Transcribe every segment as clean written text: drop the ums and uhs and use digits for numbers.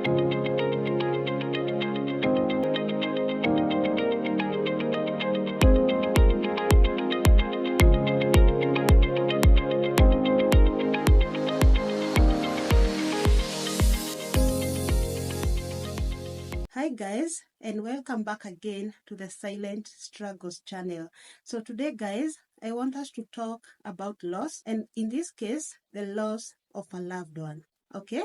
Hi guys, and welcome back again to the Silent Struggles channel. So today guys, I want us to talk about loss, and in this case, the loss of a loved one. Okay,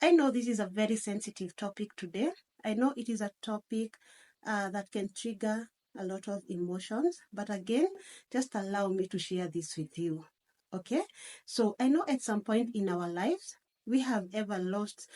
I know this is a very sensitive topic today. I know it is a topic that can trigger a lot of emotions, but again, just allow me to share this with you. Okay, so I know at some point in our lives, we have ever lost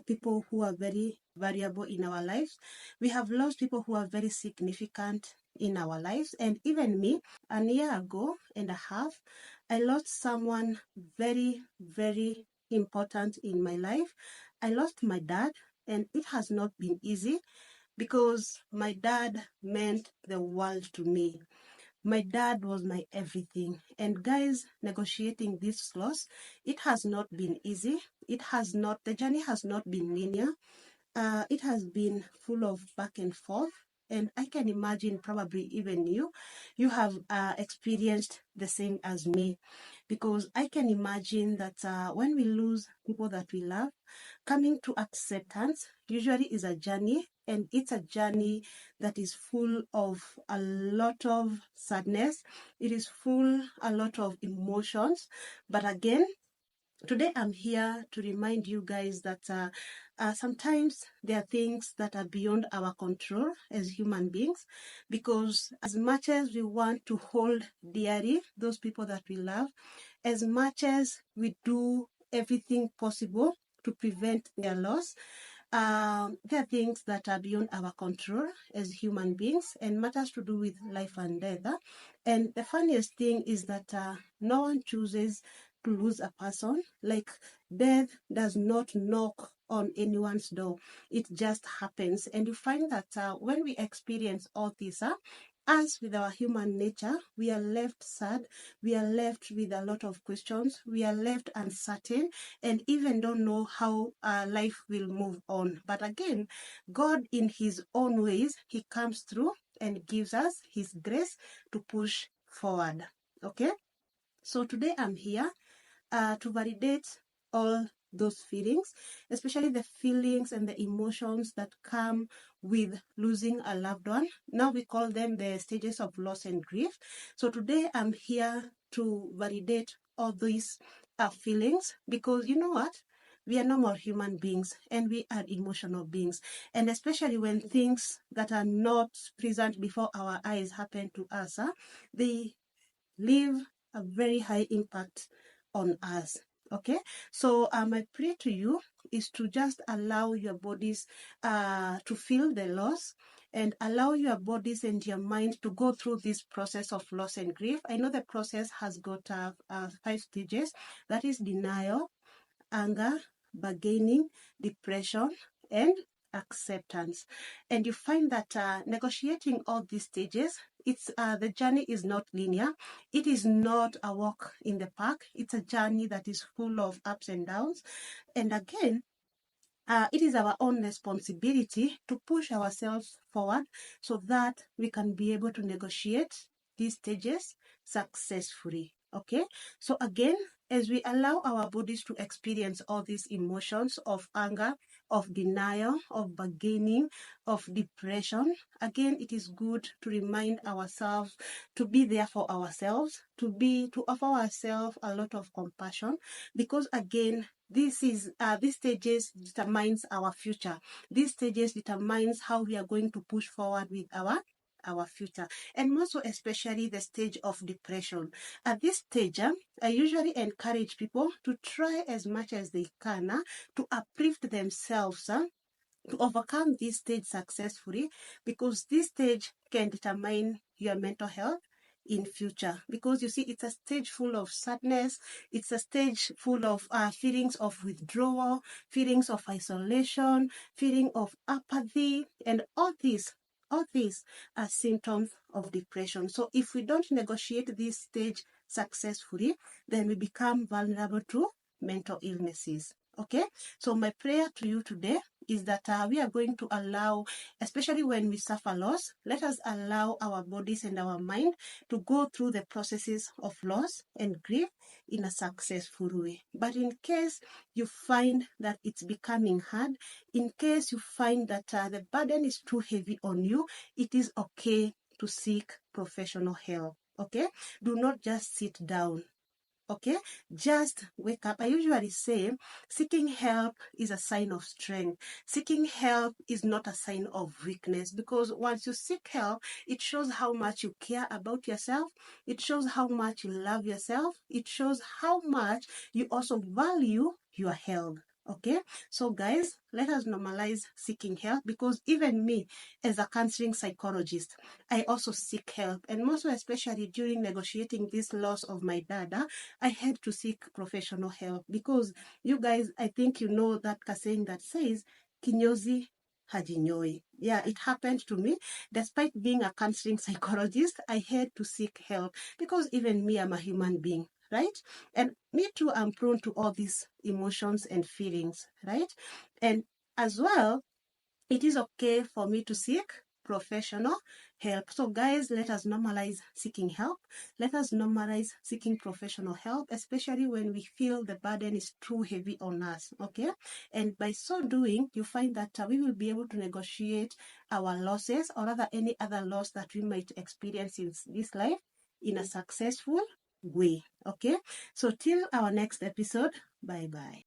people who are very variable in our lives. We have lost people who are very significant in our lives. And even me, a year ago and a half, I lost someone very, very important in my life. I lost my dad, and it has not been easy because my dad meant the world to me. My dad was my everything. And guys, negotiating this loss, it has not been easy. The journey has not been linear. It has been full of back and forth. And I can imagine probably even you have experienced the same as me, because I can imagine that when we lose people that we love, coming to acceptance usually is a journey, and it's a journey that is full of a lot of sadness. It is full a lot of emotions. But again, today I'm here to remind you guys that sometimes there are things that are beyond our control as human beings, because as much as we want to hold dearly those people that we love, as much as we do everything possible to prevent their loss, there are things that are beyond our control as human beings and matters to do with life and death. And the funniest thing is that no one chooses to lose a person. Like, death does not knock on anyone's door. It just happens. And you find that when we experience all this, as with our human nature, we are left sad, we are left with a lot of questions, we are left uncertain, and even don't know how life will move on. But again, God, in His own ways, He comes through and gives us His grace to push forward. Okay? So today I'm here to validate all those feelings, especially the feelings and the emotions that come with losing a loved one. Now we call them the stages of loss and grief. So today I'm here to validate all these feelings, because you know what? We are normal human beings and we are emotional beings. And especially when things that are not present before our eyes happen to us, they leave a very high impact on us. Okay, so my prayer to you is to just allow your bodies to feel the loss, and allow your bodies and your mind to go through this process of loss and grief. I know the process has got 5 stages. That is denial, anger, bargaining, depression, and acceptance. And you find that negotiating all these stages, it's the journey is not linear. It is not a walk in the park. It's a journey that is full of ups and downs. And again, it is our own responsibility to push ourselves forward so that we can be able to negotiate these stages successfully. Okay, so again, as we allow our bodies to experience all these emotions of anger, of denial, of bargaining, of depression, again, it is good to remind ourselves to be there for ourselves, to offer ourselves a lot of compassion, because again, these stages determines our future. These stages determines how we are going to push forward with our future, and more so especially the stage of depression. At this stage, I usually encourage people to try as much as they can to uplift themselves, to overcome this stage successfully, because this stage can determine your mental health in future. Because you see, it's a stage full of sadness, it's a stage full of feelings of withdrawal, feelings of isolation, feeling of apathy, and all these are symptoms of depression. So if we don't negotiate this stage successfully, then we become vulnerable to mental illnesses. Okay, so my prayer to you today is that we are going to allow, especially when we suffer loss, let us allow our bodies and our mind to go through the processes of loss and grief in a successful way. But in case you find that it's becoming hard, in case you find that the burden is too heavy on you, it is okay to seek professional help. Okay, do not just sit down. Okay, just wake up. I usually say seeking help is a sign of strength. Seeking help is not a sign of weakness, because once you seek help, it shows how much you care about yourself. It shows how much you love yourself. It shows how much you also value your health. Okay, so guys, let us normalize seeking help, because even me, as a counseling psychologist, I also seek help, and most especially during negotiating this loss of my dad, I had to seek professional help, because you guys, I think you know that saying that says, kinyozi hajinyoi. Yeah, it happened to me. Despite being a counseling psychologist, I had to seek help, because even me, I'm a human being, right? And me too, I'm prone to all these emotions and feelings, right? And as well, it is okay for me to seek professional help. So guys, let us normalize seeking help. Let us normalize seeking professional help, especially when we feel the burden is too heavy on us. Okay, and by so doing, you find that we will be able to negotiate our losses, or rather any other loss that we might experience in this life, in a successful way. Okay, so till our next episode, bye bye.